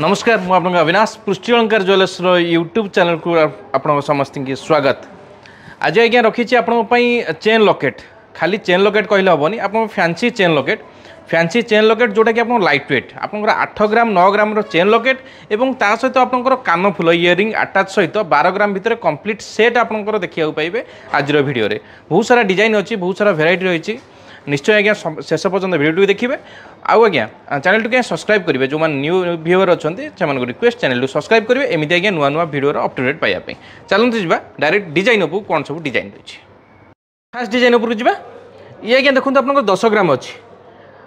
नमस्कार मु आपन अविनाश पृष्टि अलंकार ज्वेलर्स यूट्यूब चैनल को आपन समस्त की स्वागत। आज आज्ञा रखी आपण चेन लॉकेट खाली चेन लॉकेट कहले हेनी आप फैंसी चेन लॉकेट जोटा कि आप लाइट वेट आप 8 ग्राम 9 ग्राम चेन लॉकेट एवं ता सहित आपंकर कान फुल इयरिंग अटैच सहित 12 ग्राम भितर कंप्लीट सेट आपंकर देखा पाइबे आज वीडियो रे। बहुत सारा डिजाइन अच्छी बहुत सारा भेराइटी रही निश्चय आज्ञा शेष पर्यटन वीडियो देखिए आउ आज्ञा चैनल टू सब्सक्राइब करेंगे जो न्यू व्यूअर अच्छा से रिक्वेस्ट चैनल टू सब्सक्राइब करेंगे एमती आज्ञा नुआ नुआ वीडियो अपडेट पाइबा चलते जावा डायरेक्ट डिजाइन उपू कौन सब डिजाइन रही। फास्ट डिजाइन उपरको जावा ये आज्ञा देखो आप 10 ग्राम अच्छी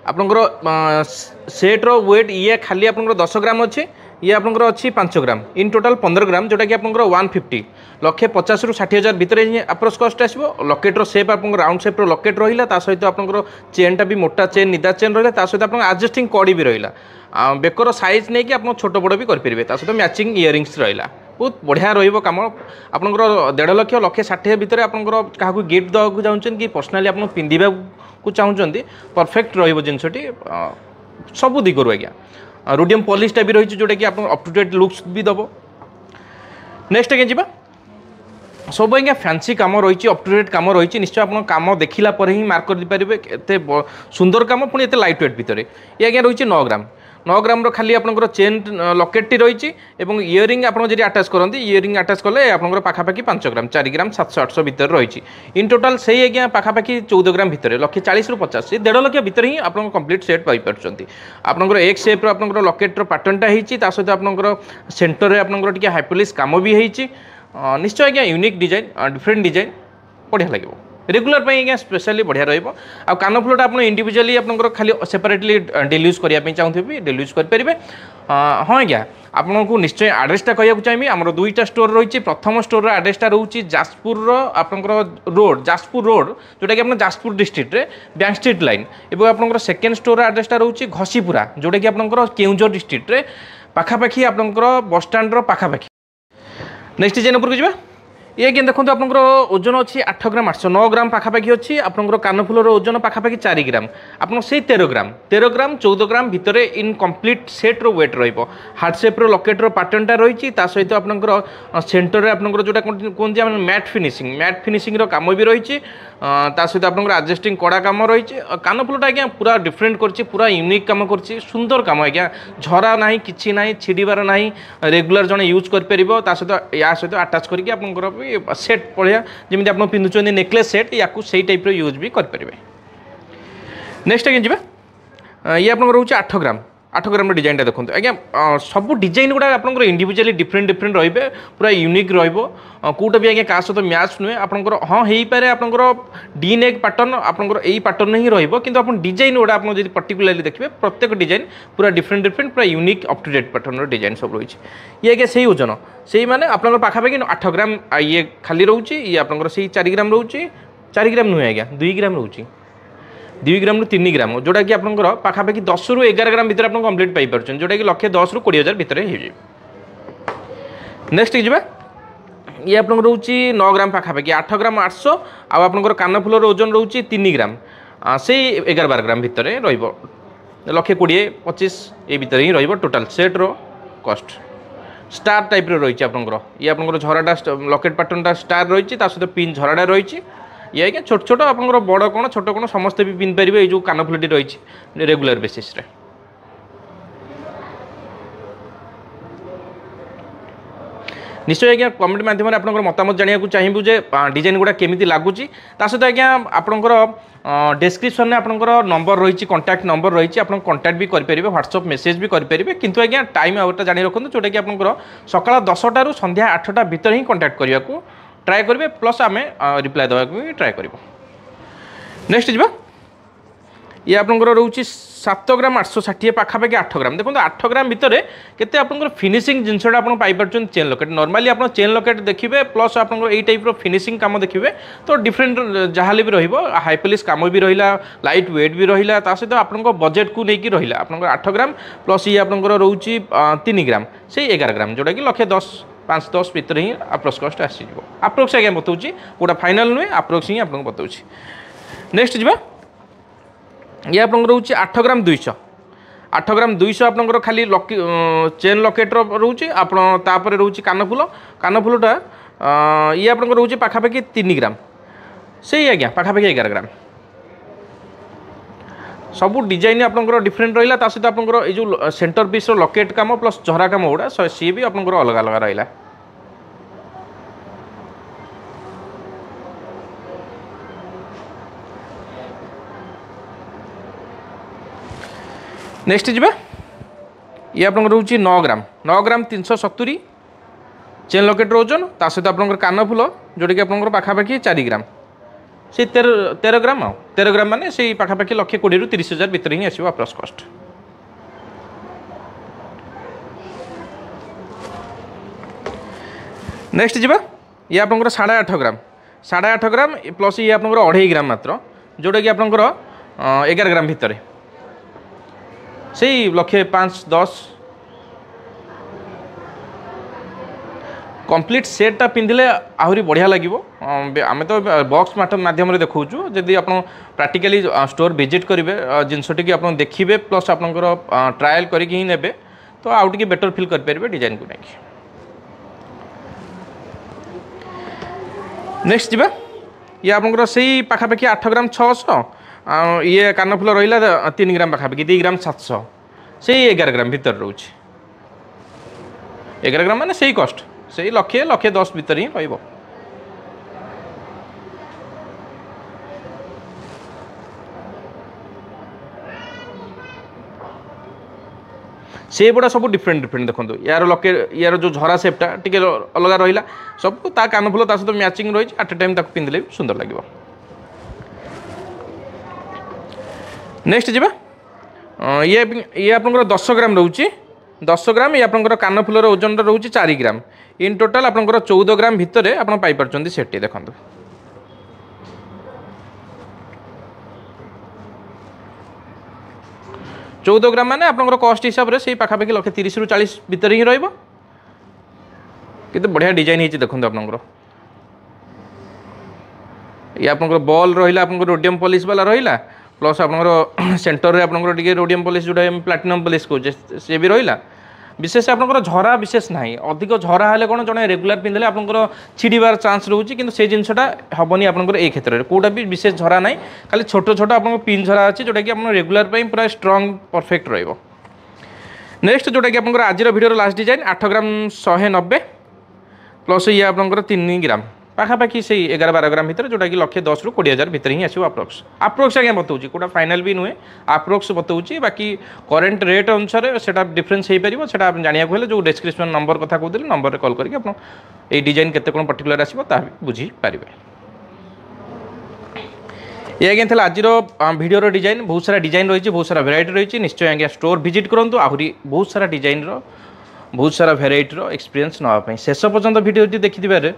आपंकर सेट्र वेट ये खाली आप 10 ग्राम अच्छे ये आपंकर अच्छी 5 ग्राम इन टोटाल 15 ग्राम जोटा कि आपंकर 150 लक्षे 50 रू 60,000 भितर अप्रोच कस्ट आसो। लकेट्र सेप आप राउंड सेप्र लकेट रहा ता सहित आपंकर चेनटा भी मोटा चेन निदा चेन रहा सहित आप एडजस्टिंग कड़ी भी रहा बेकर साइज नहीं कि आप छोट बड़ भी करेंगे सहित मैचिंग इयरिंग्स रहा बहुत बढ़िया रम आपंकर 1.5 लक्ष लक्षे 60 भितर आपंकर क्या गिफ्ट देवाक चाहूँ कि पर्सनाली आप पिंधा को चाहते परफेक्ट रजिनसटी सब दिगरू आज्ञा रोडियम पॉलिशटा भी रही जोटा कि आप अप टू डेट लुक्स भी दब। नेक्स्ट आज्ञा जी सब आज्ञा फैंसी कम रही अप टू डेट कम रही निश्चय आप कम देखला ही मार्क करेंगे एत सुंदर कम पुणी एत लाइट वेट भितर ये आज्ञा रही 9 ग्राम खाली आपंकर चेन लकेट रही इयरिंग आप अटैच करते इयरिंग अटैच कले आप पाखापाखि 5 ग्राम 4 ग्राम 700-800 भितर रही इन टोटाल से आज्ञा पाखापाखि 14 ग्राम भितर 140 रू 50 1.5 लक्ष भितर ही आप कंप्लीट सेट पाइपर आपंकर एक सेप आपंकर लकेट्र पैटर्नटा होती सहित आपंकर सेंटर में आपंकर हाइपोलिस कम भी होती निश्चय आज्ञा यूनिक डिजाइन डिफरेंट डिजाइन बढ़िया लगे रेगुलर आज्ञा स्पेशली बढ़िया रहा आ कान फुलटा आप इंडिविजुअली आपंकर खाली सेपरेटली डेली यूज करने चाहूँगे डेली यूज करेंगे। हाँ आज्ञा आपको निश्चय आड्रेसटा कहूँ चाहिए आमर 2टा स्टोर रही प्रथम स्टोर आड्रेसटा रोचे जाजपुर आपंकर रोड जाजपुर रोड जोटा कि आप जाजपुर डिस्ट्रिक्ट रे बैंक स्ट्रीट लाइन और आपंकर सेकेंड स्टोर आड्रेसटा रोचे घसीपुरा जोटा कि आपंकर केउंझर डिस्ट्रिक्ट रे पाखापाखि आपंकर बस स्टैंड पाखापाखि। नेक्स्ट डिजाइन उपरको जावा ये कि देखो आपंकर ओजन अच्छी 8 ग्राम 809 ग्राम पाखापाखि अच्छी आपंकर कान फुलर ओजन पाखापाखि 4 ग्राम आप से 13 ग्राम 14 ग्राम भितर इन कंप्लीट सेट्र वेट हार्ट सेप्र लकेट्र पैटर्नटा रही सहित आपंकर सेंटर में आपंकर जोटा कहते हैं मैट फिनिशिंग काम भी रही सहित आपंकर एडजस्टिंग कड़ा काम रही कान फुलटा आज्ञा पूरा डिफरेंट कर पूरा यूनिक काम कर सुंदर काम आज्ञा झरा ना कि ना छिड़बार ना रेगुलर जड़े यूज कर सहित या सहित अटैच करके सेट पड़िया जमी आप पिंधुं नेकलेस सेट या से टाइप यूज भी करेंगे। नेक्स्ट आज्ञा जी ये आप रोचे 8 ग्राम डिजाइनटा देखो आज्ञा सब डिजाइन गुड़ा आप इंडिविजुअली डिफरेंट रही पूरा यूनिक रोटा भी आज्ञा क्या सहित मैच नुहे आपंकर हाँ हो पारे आपंकर डी नेक पैटर्न आपंकर यही पैटर्न ही रहा डिजाइन गुड़ा आप पर्टिकुलरली देखिए प्रत्येक डिजाइन पूरा डिफरेंट पूरा unique up to date pattern design सब रही ये आज्ञा से ओजन से मैंने आपंकर पाखापाखि 8 ग्राम ये खाली रोचे ये आपंकर से 4 ग्राम रोचे 4 ग्राम नुहे आज्ञा 2 ग्राम रोचे 2 ग्राम रू 3 ग्राम जोटा कि आपंकर पाखापाखि 10 रू 11 ग्राम भितर आप कंप्लीट पाइपर जोटा कि 110 रू 20,000 भितर हो। नेक्स्ट जावा ये आप रोचे 9 ग्राम पाखापाखि 8 ग्राम 800 आपंकर कान फुलर ओजन रोचे 3 ग्राम से 11-12 ग्राम भितर र120-25 ये भितर ही रोटाल सेट्र कस्ट स्टार टाइप रही आपंकर ये आपंकर झराटा लकेट पैटर्नटा स्टार रही सहित पिन झराटा रही ये आज्ञा छोट छोट आप बड़ कौन छोट कौन समस्ते भी पिंध पारे जो कान फुलटी रही रेगुलर बेसिस रे। निश्चय आज्ञा कमेंट माध्यम आप मतामत जाना चाहिए जे डिजाइन गुड़ा केमी लगुच सहित आज्ञा आपंकर डिस्क्रिप्शन में आपंकर नंबर रही कांटेक्ट नंबर रही आप कांटेक्ट भी करेंगे व्हाट्सएप मेसेज भी करेंगे किंतु आज्ञा टाइम आउटा जानी रखते जोटा कि आपंकर सकाल 10टा रू संध्या 8टा भितर ही कांटेक्ट करने को ट्राए करेंगे प्लस आम रिप्लाई देवाक भी ट्राए कर। नेक्स्ट जी ये आपंकर रोचे 7 ग्राम 860 पाखापाखि 8 ग्राम देखो 8 ग्राम भितर केते आपंकर फिनिशिंग जिनसटा आप पाइपर चेन लकेट नॉर्मली आप चेन लकेट देखिए प्लस आपंकर यही टाइप फिनिशिंग काम देखिए तो डिफरेंट जहाँ भी हाइपोलिस काम भी रहा लाइट वेट भी रहा सहित आप बजेट को लेकिन रहा आपंकर 8 ग्राम प्लस ये आपंकर रोचे 3 ग्राम से 11 ग्राम जोटा कि 110-5-10 भितर ही अप्रोक्स कस्ट आसी अप्रोक्स आज्ञा बताऊँगी गोटा फाइनाल नुहे अप्रोक्स ही आपको बताऊँगी। नेक्स्ट जी ये आप रोचे 8 ग्राम 200 8 ग्राम 200 आपंकर खाली चेन लकेट रोचे आपरे रोचे कानफुलटा ये आप रोचे पाखापाखि 3 ग्राम से आज्ञा पाखापाखि 11 ग्राम सब डिजाइन आपंकर डिफरेंट रहा सहित आपंकर ये जो सेंटर पीस लकेट काम प्लस झरा काम गुड़ा सी भी आपंकर अलग अलग रहा। नेक्स्ट जी ये आप रोचे 9 ग्राम 370 चेन लकेट रोजन सहित आप कानफुल जोटा कि आप पाखापाखि 4 ग्राम से 13 ग्राम 13 ग्राम माने से पाखापाखि 120,000 ରୁ 30,000 भितर ही आसो अप्रॉक्स कॉस्ट। नेक्स्ट जी ये आप 8.5 ग्राम प्लस ये आप 2.5 ग्राम मात्र जोटा कि आप 11 ग्राम भितर से 1,05,10 कंप्लीट सेटा पिंधिले आहरी बढ़िया लगे। आम तो बॉक्स माध्यम देखा जदि आप प्रैक्टिकली स्टोर विजिट करेंगे जिनसटी कि आप देखिए प्लस आपंकर ट्रायल करके ने तो आउ टे बेटर फिल करेंगे डिजाइन को लेकिन। नेक्स्ट जी ये आप से पाखापाखि 8 ग्राम 600 ये कानफुल रहा 3 ग्राम पाखापाखि 2 ग्राम 700 से 11 ग्राम भितर रोचे 11 ग्राम माने से कॉस्ट से 1,10,000 भितर ही रही। से गुड़ा सब डिफरेंट देखो यार यार जो झरा सेपटा टी अलग रहा सब ता कानफुल सहित मैचिंग रही आट ए टाइम पिंधिले सुंदर लगे। नेक्स्ट जी ये आप 10 ग्राम रोचे 10 ग्राम ये आप कानफुलर ओजन रोचे 4 ग्राम इन टोटाल आप 14 ग्राम भितर आप पाइपर सेट देखो 14 ग्राम माने आपंकर कॉस्ट हिसाब से पाखापाखि 130,000 ରୁ 40,000 भितर ही रही बढ़िया डिजाइन होती देखो आपंकर ये आपंकर बॉल रहा आप रोडियम पॉलिश वाला रहा प्लस आपंकर सेंटर रे आपंकर टिके रोडियम पॉलिश जोटा प्लाटिनम पॉलिश कहे सी भी रहा विशेष आपंकर झरा विशेष ना अधिक झरा हेले कौन जड़े रेगुलर पिंधले आपंकर छिड़बार चांस रोचे कि से जिनटा हेनी आपंकर ए क्षेत्र में कौटा भी विशेष झरा ना खाली छोट छोट आप पिन झरा अच्छी जोटा कि आप रेगुलर पूरा स्ट्रंग परफेक्ट रहा। नेक्स्ट जोटा कि आपंकर आज वीडियो लास्ट डिजाइन 8 ग्राम 190 प्लस ये आपंकर 3 ग्राम पाखापाखि से 11-12 ग्राम भितर जोटा कि 1,10,000 ରୁ 20,000 भितर ही आसो अप्रोक्स आज्ञा बताऊँ कौटा फाइनाल भी नुहे अप्रोक्स बताऊँ बाकी करेन्ट रेट अनुसार से डिफरेन्स हो पार से जानवाक हेल्ले जो डिस्क्रिप्शन नंबर कथा कहते नंबर कॉल करके आप डिजाइन केते कौन पर्टिकुलर आसो बुझीपारे। ये आज्ञा था आज वीडियो डिजाइन बहुत सारा डिजाइन रही बहुत सारा भेराइटी रही निश्चय आज्ञा स्टोर विजिट करूँ आहरी बहुत सारा डिजाइन बहुत सारा भेराइटी एक्सपीरियंस नापी शेष पर्यंत वीडियो देखिथे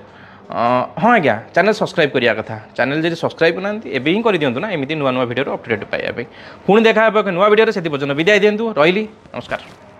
हाँ आज्ञा चैनल सब्सक्राइब करिया कथा चैनल जब सब्सक्राइब करना एवं ही कर दिंतु ना एमती नुआ नुआ वीडियो अपडेट पाइबा पुणी देखा नुआ वीडियो से पर्यटन विदाय दिंतु रही नमस्कार।